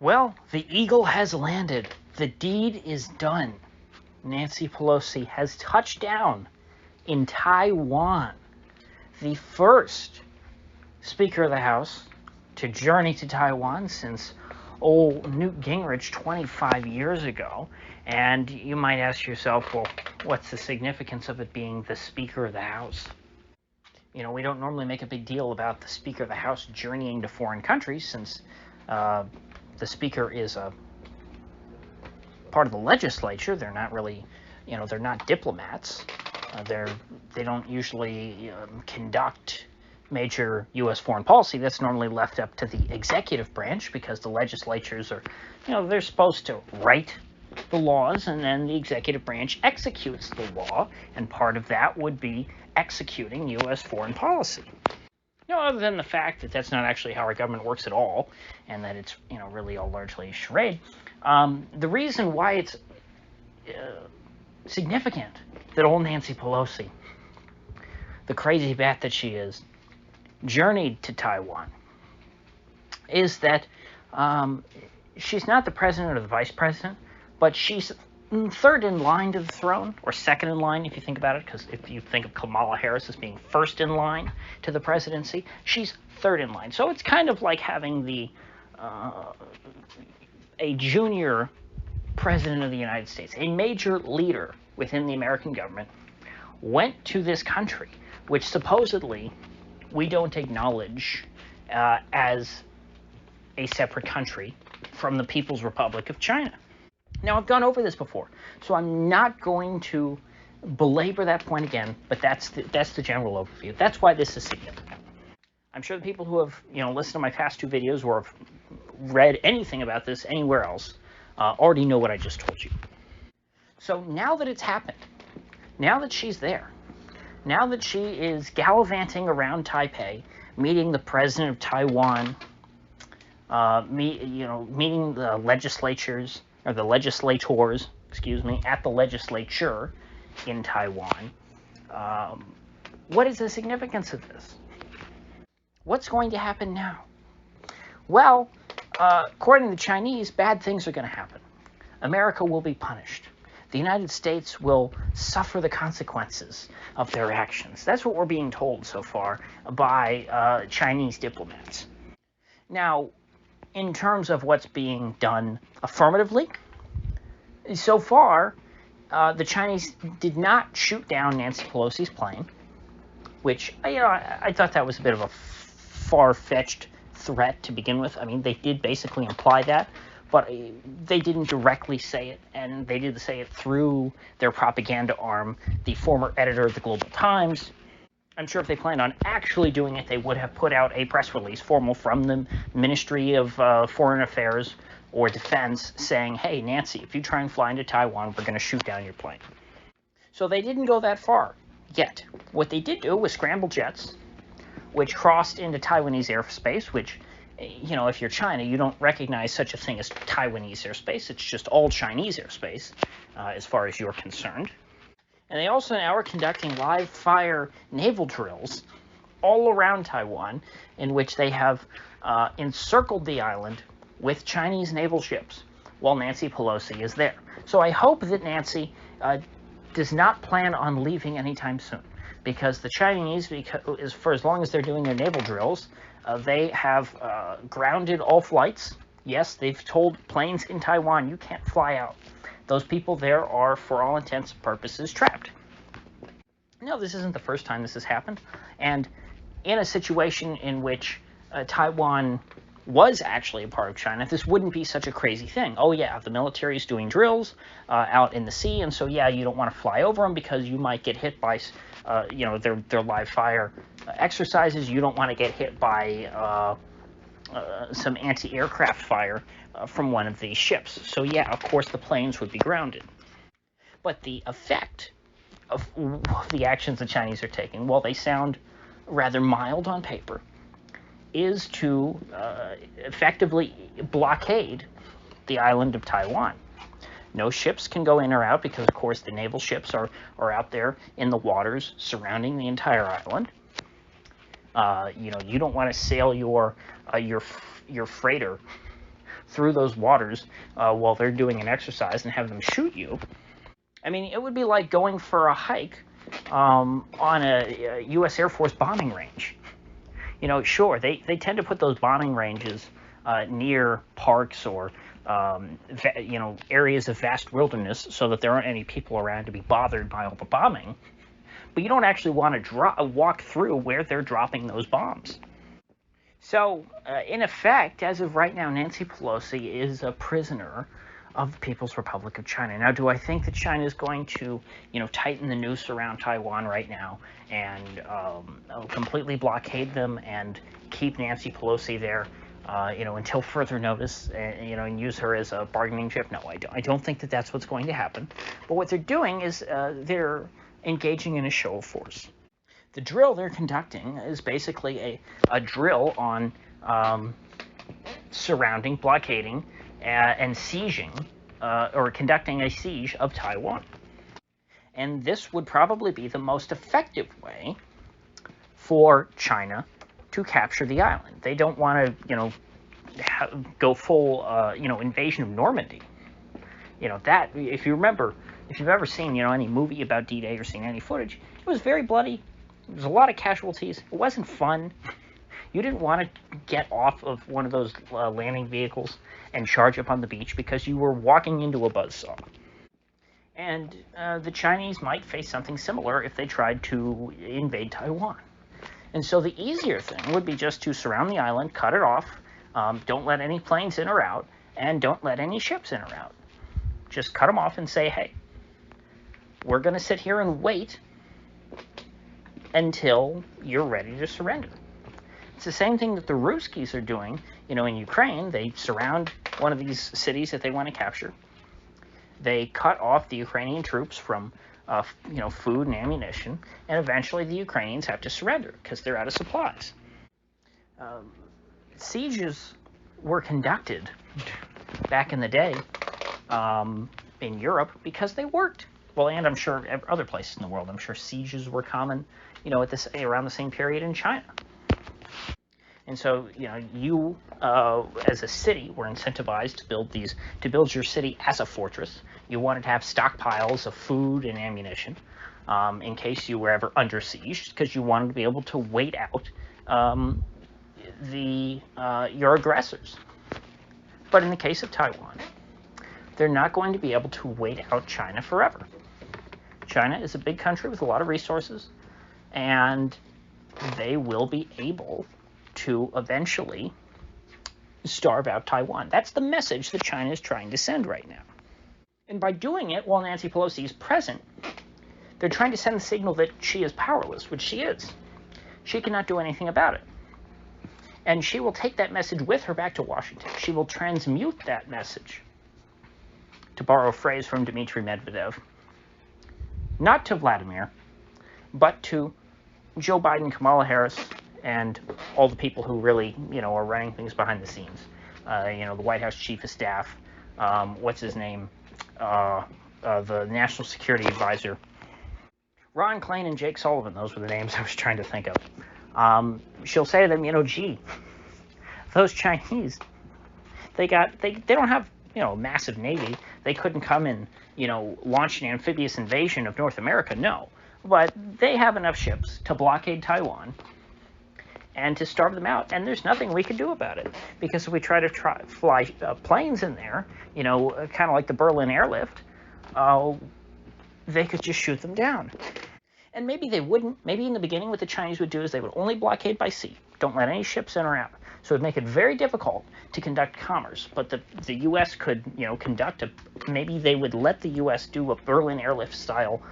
Well, the eagle has landed. The deed is done. Nancy Pelosi has touched down in Taiwan, the first Speaker of the House to journey to Taiwan since old Newt Gingrich 25 years ago. And you might ask yourself, well, what's the significance of it being the Speaker of the House? You know, we don't normally make a big deal about the Speaker of the House journeying to foreign countries, since the Speaker is a part of the legislature. They're not really, you know, they're not diplomats. They don't usually conduct major U.S. foreign policy. That's normally left up to the executive branch, because the legislatures are, you know, they're supposed to write the laws, and then the executive branch executes the law, and part of that would be executing U.S. foreign policy. You know, other than the fact that that's not actually how our government works at all, and that it's, you know, really all largely a charade, the reason why it's significant that old Nancy Pelosi, the crazy bat that she is, journeyed to Taiwan is that she's not the president or the vice president, but she's third in line to the throne, or second in line if you think about it, because if you think of Kamala Harris as being first in line to the presidency, she's third in line. So it's kind of like having a junior president of the United States, a major leader within the American government, went to this country, which supposedly we don't acknowledge as a separate country from the People's Republic of China. Now, I've gone over this before, so I'm not going to belabor that point again, but that's the general overview. That's why this is significant. I'm sure the people who have, you know, listened to my past two videos or have read anything about this anywhere else already know what I just told you. So now that it's happened, now that she's there, now that she is gallivanting around Taipei, meeting the president of Taiwan, meeting the legislators, at the legislature in Taiwan, what is the significance of this? What's going to happen now? Well, according to the Chinese, bad things are going to happen. America will be punished. The United States will suffer the consequences of their actions. That's what we're being told so far by Chinese diplomats. Now, in terms of what's being done affirmatively, so far, the Chinese did not shoot down Nancy Pelosi's plane, which, you know, I thought that was a bit of a far-fetched threat to begin with. I mean, they did basically imply that, but they didn't directly say it, and they did say it through their propaganda arm, the former editor of the Global Times. I'm sure if they planned on actually doing it, they would have put out a press release, formal, from the Ministry of Foreign Affairs or Defense, saying, hey, Nancy, if you try and fly into Taiwan, we're going to shoot down your plane. So they didn't go that far yet. What they did do was scramble jets, which crossed into Taiwanese airspace, which, you know, if you're China, you don't recognize such a thing as Taiwanese airspace. It's just all Chinese airspace, as far as you're concerned. And they also now are conducting live fire naval drills all around Taiwan, in which they have encircled the island with Chinese naval ships while Nancy Pelosi is there. So I hope that Nancy does not plan on leaving anytime soon, because the Chinese, for as long as they're doing their naval drills, they have grounded all flights. Yes, they've told planes in Taiwan, you can't fly out. Those people there are, for all intents and purposes, trapped. No, this isn't the first time this has happened. And in a situation in which Taiwan was actually a part of China, this wouldn't be such a crazy thing. Oh yeah, the military is doing drills out in the sea, and so yeah, you don't want to fly over them because you might get hit by, their live fire exercises. You don't want to get hit by some anti-aircraft fire from one of these ships. So yeah, of course the planes would be grounded. But the effect of the actions the Chinese are taking, while they sound rather mild on paper, is to effectively blockade the island of Taiwan. No ships can go in or out because, of course, the naval ships are out there in the waters surrounding the entire island. You don't want to sail your freighter through those waters while they're doing an exercise and have them shoot you. I mean, it would be like going for a hike on a U.S. Air Force bombing range. You know, sure, they tend to put those bombing ranges near parks or you know, areas of vast wilderness so that there aren't any people around to be bothered by all the bombing. But you don't actually want to walk through where they're dropping those bombs. So, in effect, as of right now, Nancy Pelosi is a prisoner of the People's Republic of China. Now, do I think that China is going to, you know, tighten the noose around Taiwan right now and completely blockade them and keep Nancy Pelosi there, you know, until further notice, you know, and use her as a bargaining chip? No, I don't think that that's what's going to happen. But what they're doing is they're engaging in a show of force. The drill they're conducting is basically a drill on surrounding, blockading, and sieging, or conducting a siege of Taiwan. And this would probably be the most effective way for China to capture the island. They don't want to, you know, go full, you know, invasion of Normandy. You know, that, if you remember, if you've ever seen, you know, any movie about D-Day or seen any footage, it was very bloody. There was a lot of casualties. It wasn't fun. You didn't want to get off of one of those landing vehicles and charge up on the beach because you were walking into a buzzsaw. And the Chinese might face something similar if they tried to invade Taiwan. And so the easier thing would be just to surround the island, cut it off, don't let any planes in or out, and don't let any ships in or out. Just cut them off and say, hey, we're going to sit here and wait until you're ready to surrender. It's the same thing that the Ruskies are doing, you know, in Ukraine. They surround one of these cities that they want to capture. They cut off the Ukrainian troops from, you know, food and ammunition, and eventually the Ukrainians have to surrender because they're out of supplies. Sieges were conducted back in the day in Europe because they worked. Well, and I'm sure other places in the world, I'm sure sieges were common, you know, around the same period in China. And so, you know, you as a city were incentivized to build your city as a fortress. You wanted to have stockpiles of food and ammunition in case you were ever under siege, because you wanted to be able to wait out your aggressors. But in the case of Taiwan, they're not going to be able to wait out China forever. China is a big country with a lot of resources, and they will be able to eventually starve out Taiwan. That's the message that China is trying to send right now. And by doing it while Nancy Pelosi is present, they're trying to send the signal that she is powerless, which she is. She cannot do anything about it. And she will take that message with her back to Washington. She will transmute that message, to borrow a phrase from Dmitry Medvedev, not to Vladimir, but to Joe Biden, Kamala Harris, and all the people who really, you know, are running things behind the scenes. You know, the White House Chief of Staff, what's his name? The National Security Advisor. Ron Klain and Jake Sullivan, those were the names I was trying to think of. She'll say to them, you know, gee, those Chinese, they don't have, you know, a massive navy. They couldn't come and, you know, launch an amphibious invasion of North America, no. But they have enough ships to blockade Taiwan and to starve them out. And there's nothing we can do about it. Because if we try to fly planes in there, you know, kind of like the Berlin airlift, they could just shoot them down. And maybe they wouldn't. Maybe in the beginning what the Chinese would do is they would only blockade by sea. Don't let any ships in or out. So it would make it very difficult to conduct commerce. But the U.S. could, you know, maybe they would let the U.S. do a Berlin airlift style,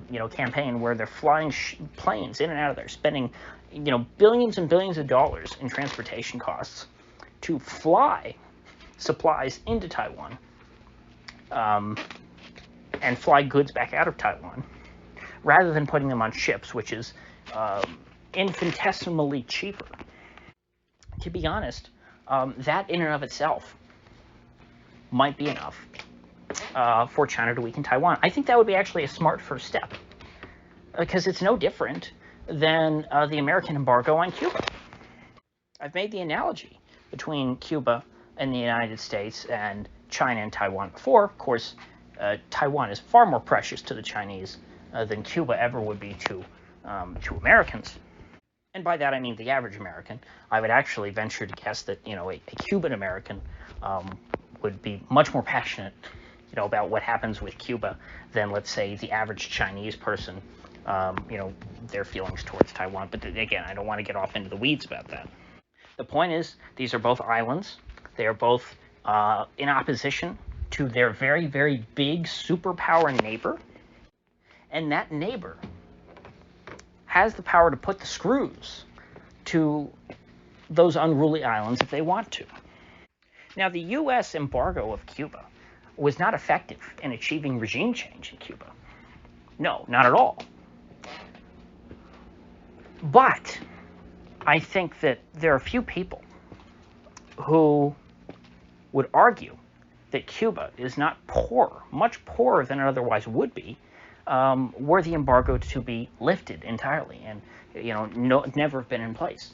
you know, campaign where they're flying planes in and out of there, spending, you know, billions and billions of dollars in transportation costs to fly supplies into Taiwan and fly goods back out of Taiwan, rather than putting them on ships, which is infinitesimally cheaper. To be honest, that in and of itself might be enough for China to weaken Taiwan. I think that would be actually a smart first step, because it's no different than the American embargo on Cuba. I've made the analogy between Cuba in the United States and China and Taiwan before. Of course, Taiwan is far more precious to the Chinese than Cuba ever would be to Americans. And by that I mean the average American. I would actually venture to guess that a Cuban American would be much more passionate, about what happens with Cuba than, let's say, the average Chinese person. Their feelings towards Taiwan. But again, I don't want to get off into the weeds about that. The point is, these are both islands. They are both in opposition to their very, very big superpower neighbor. And that neighbor has the power to put the screws to those unruly islands if they want to. Now, the U.S. embargo of Cuba was not effective in achieving regime change in Cuba. No, not at all. But I think that there are a few people who would argue that Cuba is not poor, much poorer than it otherwise would be, were the embargo to be lifted entirely and never have been in place.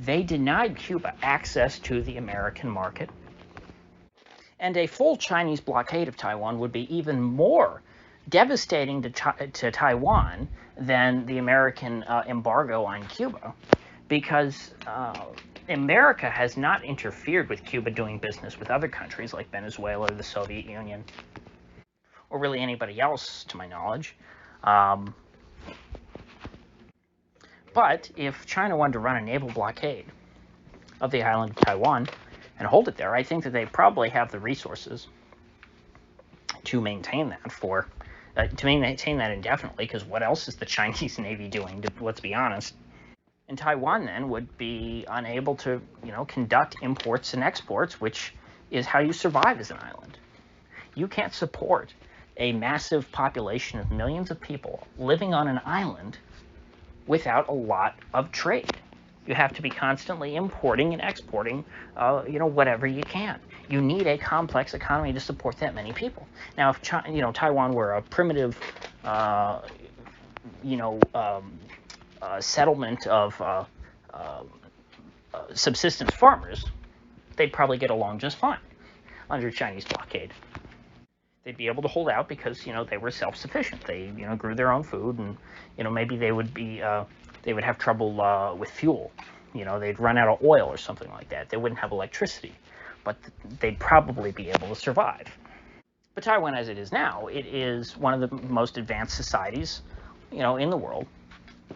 They denied Cuba access to the American market, and a full Chinese blockade of Taiwan would be even more devastating to Taiwan than the American embargo on Cuba, because America has not interfered with Cuba doing business with other countries like Venezuela or the Soviet Union, or really anybody else, to my knowledge. But if China wanted to run a naval blockade of the island of Taiwan and hold it there, I think that they probably have the resources to maintain that indefinitely, because what else is the Chinese Navy doing, let's be honest. And Taiwan then would be unable to, conduct imports and exports, which is how you survive as an island. You can't support a massive population of millions of people living on an island without a lot of trade. You have to be constantly importing and exporting, whatever you can. You need a complex economy to support that many people. Now, if Taiwan were a primitive, settlement of subsistence farmers, they'd probably get along just fine under Chinese blockade. They'd be able to hold out because they were self-sufficient. They grew their own food, and maybe they would have trouble with fuel. They'd run out of oil or something like that. They wouldn't have electricity, but they'd probably be able to survive. But Taiwan, as it is now, it is one of the most advanced societies, in the world.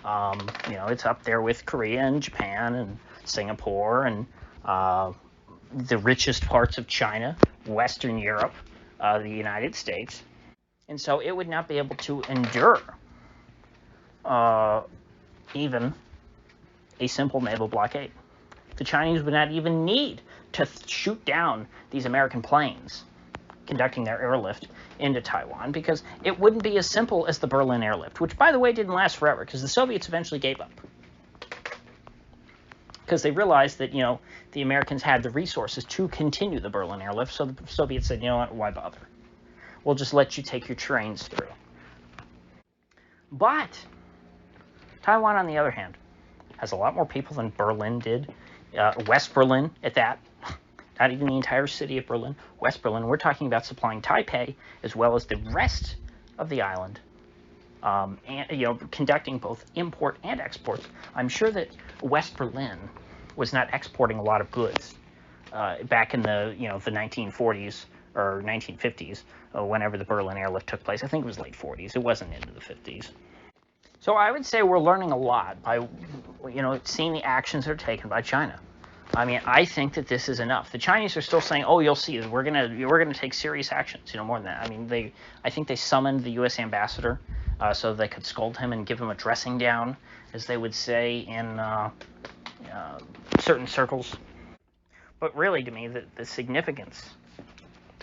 It's up there with Korea and Japan and Singapore and the richest parts of China, Western Europe, the United States. And so it would not be able to endure even a simple naval blockade. The Chinese would not even need to shoot down these American planes conducting their airlift into Taiwan, because it wouldn't be as simple as the Berlin airlift, which, by the way, didn't last forever, because the Soviets eventually gave up. Because they realized that, the Americans had the resources to continue the Berlin airlift, so the Soviets said, what, why bother? We'll just let you take your trains through. But Taiwan, on the other hand, has a lot more people than Berlin did. West Berlin, at that. Not even the entire city of Berlin. West Berlin, we're talking about supplying Taipei as well as the rest of the island, and conducting both import and exports. I'm sure that West Berlin was not exporting a lot of goods back in the the 1940s or 1950s, whenever the Berlin airlift took place. I think it was late 40s. It wasn't into the 50s. So I would say we're learning a lot by seeing the actions that are taken by China. I mean, I think that this is enough. The Chinese are still saying, "Oh, you'll see, we're gonna take serious actions." More than that. I mean, I think they summoned the U.S. ambassador so they could scold him and give him a dressing down, as they would say in certain circles. But really, to me, the significance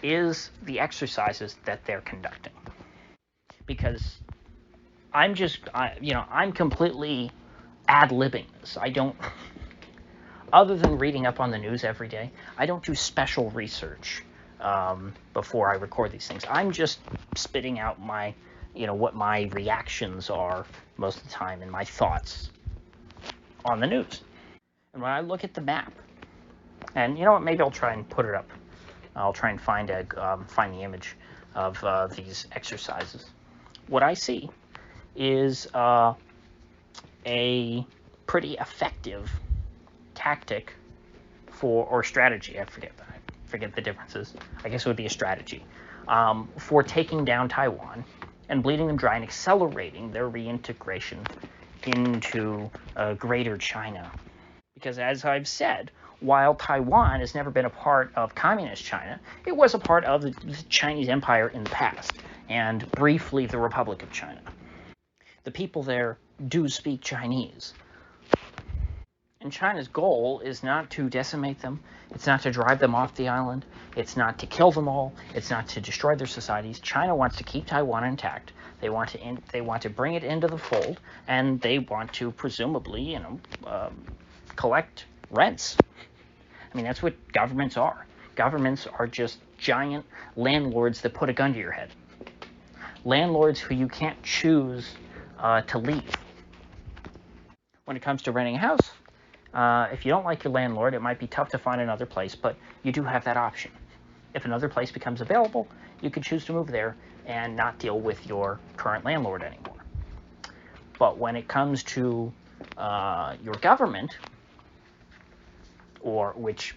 is the exercises that they're conducting, because I'm completely ad-libbing this. I don't. Other than reading up on the news every day, I don't do special research before I record these things. I'm just spitting out my, what my reactions are most of the time and my thoughts on the news. And when I look at the map And you know what? Maybe I'll try and put it up. I'll try and find the image of these exercises. What I see is a pretty effective tactic or strategy. I forget the differences. I guess it would be a strategy for taking down Taiwan and bleeding them dry and accelerating their reintegration into Greater China. Because as I've said, while Taiwan has never been a part of Communist China, it was a part of the Chinese Empire in the past, and briefly the Republic of China. The people there do speak Chinese. And China's goal is not to decimate them, it's not to drive them off the island, it's not to kill them all, it's not to destroy their societies. China wants to keep Taiwan intact. They want to bring it into the fold, and they want to presumably, collect rents. I mean, that's what governments are. Governments are just giant landlords that put a gun to your head. Landlords who you can't choose to leave. When it comes to renting a house, if you don't like your landlord, it might be tough to find another place, but you do have that option. If another place becomes available, you can choose to move there and not deal with your current landlord anymore. But when it comes to your government, or which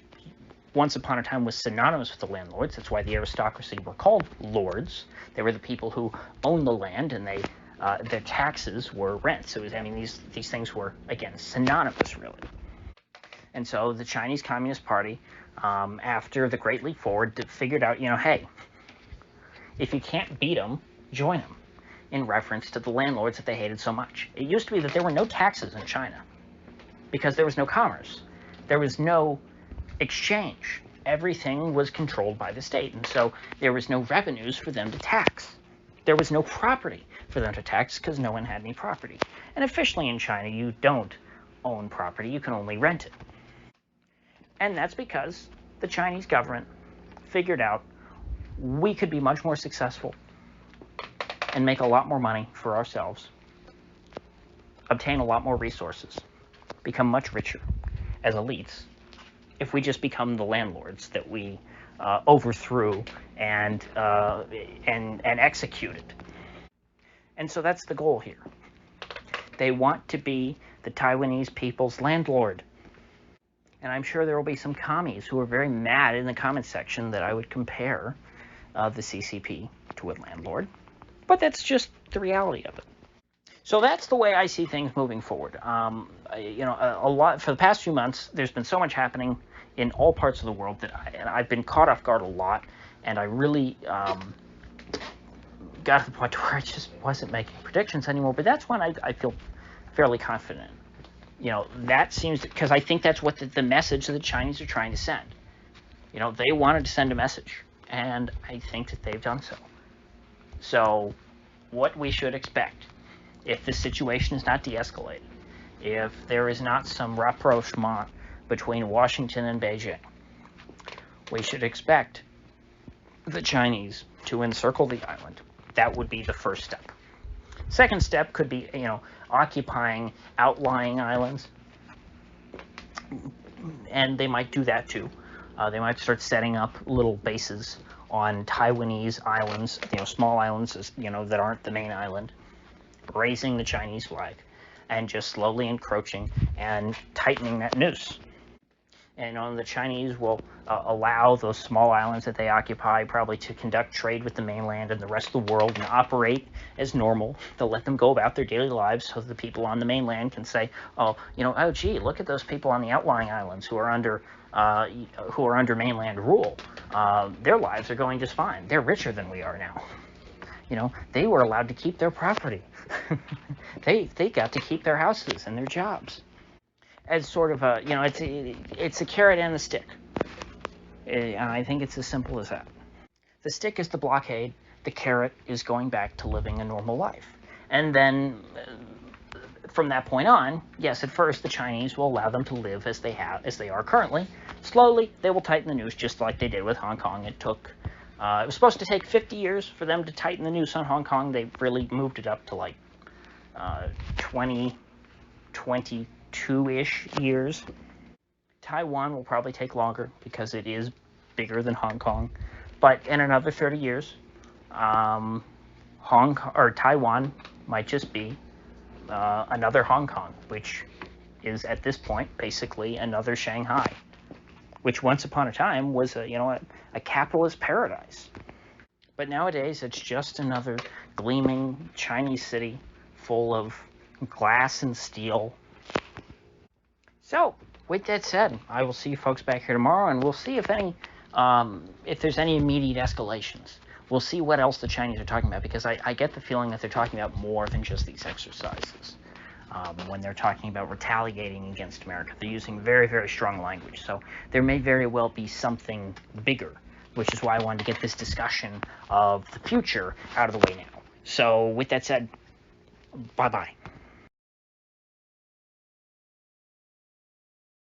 once upon a time was synonymous with the landlords, that's why the aristocracy were called lords. They were the people who owned the land, and their taxes were rent. So these things were, again, synonymous, really. And so the Chinese Communist Party, after the Great Leap Forward, figured out, hey, if you can't beat them, join them, in reference to the landlords that they hated so much. It used to be that there were no taxes in China because there was no commerce. There was no exchange. Everything was controlled by the state, and so there was no revenues for them to tax. There was no property for them to tax because no one had any property. And officially in China, you don't own property, you can only rent it. And that's because the Chinese government figured out we could be much more successful and make a lot more money for ourselves, obtain a lot more resources, become much richer as elites if we just become the landlords that we overthrew and executed. And so that's the goal here. They want to be the Taiwanese people's landlord. And I'm sure there will be some commies who are very mad in the comment section that I would compare the CCP to a landlord. But that's just the reality of it. So that's the way I see things moving forward. A lot for the past few months, there's been so much happening in all parts of the world that I've been caught off guard a lot, and I really got to the point where I just wasn't making predictions anymore. But that's when I feel fairly confident. That seems, because I think that's what the message that the Chinese are trying to send. They wanted to send a message, and I think that they've done so. So what we should expect, if the situation is not de-escalated, if there is not some rapprochement between Washington and Beijing, we should expect the Chinese to encircle the island. That would be the first step. Second step could be, occupying outlying islands, and they might do that too. They might start setting up little bases on Taiwanese islands, small islands, that aren't the main island, raising the Chinese flag, and just slowly encroaching and tightening that noose. And the Chinese will allow those small islands that they occupy probably to conduct trade with the mainland and the rest of the world and operate as normal. They'll let them go about their daily lives so the people on the mainland can say, oh, gee, look at those people on the outlying islands who are under mainland rule. Their lives are going just fine. They're richer than we are now. They were allowed to keep their property. They got to keep their houses and their jobs. As sort of a, it's a carrot and a stick. And I think it's as simple as that. The stick is the blockade. The carrot is going back to living a normal life. And then from that point on, yes, at first the Chinese will allow them to live as they are currently. Slowly, they will tighten the noose just like they did with Hong Kong. It was supposed to take 50 years for them to tighten the noose on Hong Kong. They really moved it up to like 22-ish years Taiwan will probably take longer because it is bigger than Hong Kong. But in another 30 years, Taiwan might just be another Hong Kong, which is at this point basically another Shanghai, which once upon a time was a capitalist paradise. But nowadays it's just another gleaming Chinese city full of glass and steel. So, with that said, I will see you folks back here tomorrow, and we'll see if there's any immediate escalations. We'll see what else the Chinese are talking about, because I get the feeling that they're talking about more than just these exercises. When they're talking about retaliating against America, they're using very, very strong language. So there may very well be something bigger, which is why I wanted to get this discussion of the future out of the way now. So with that said, bye-bye.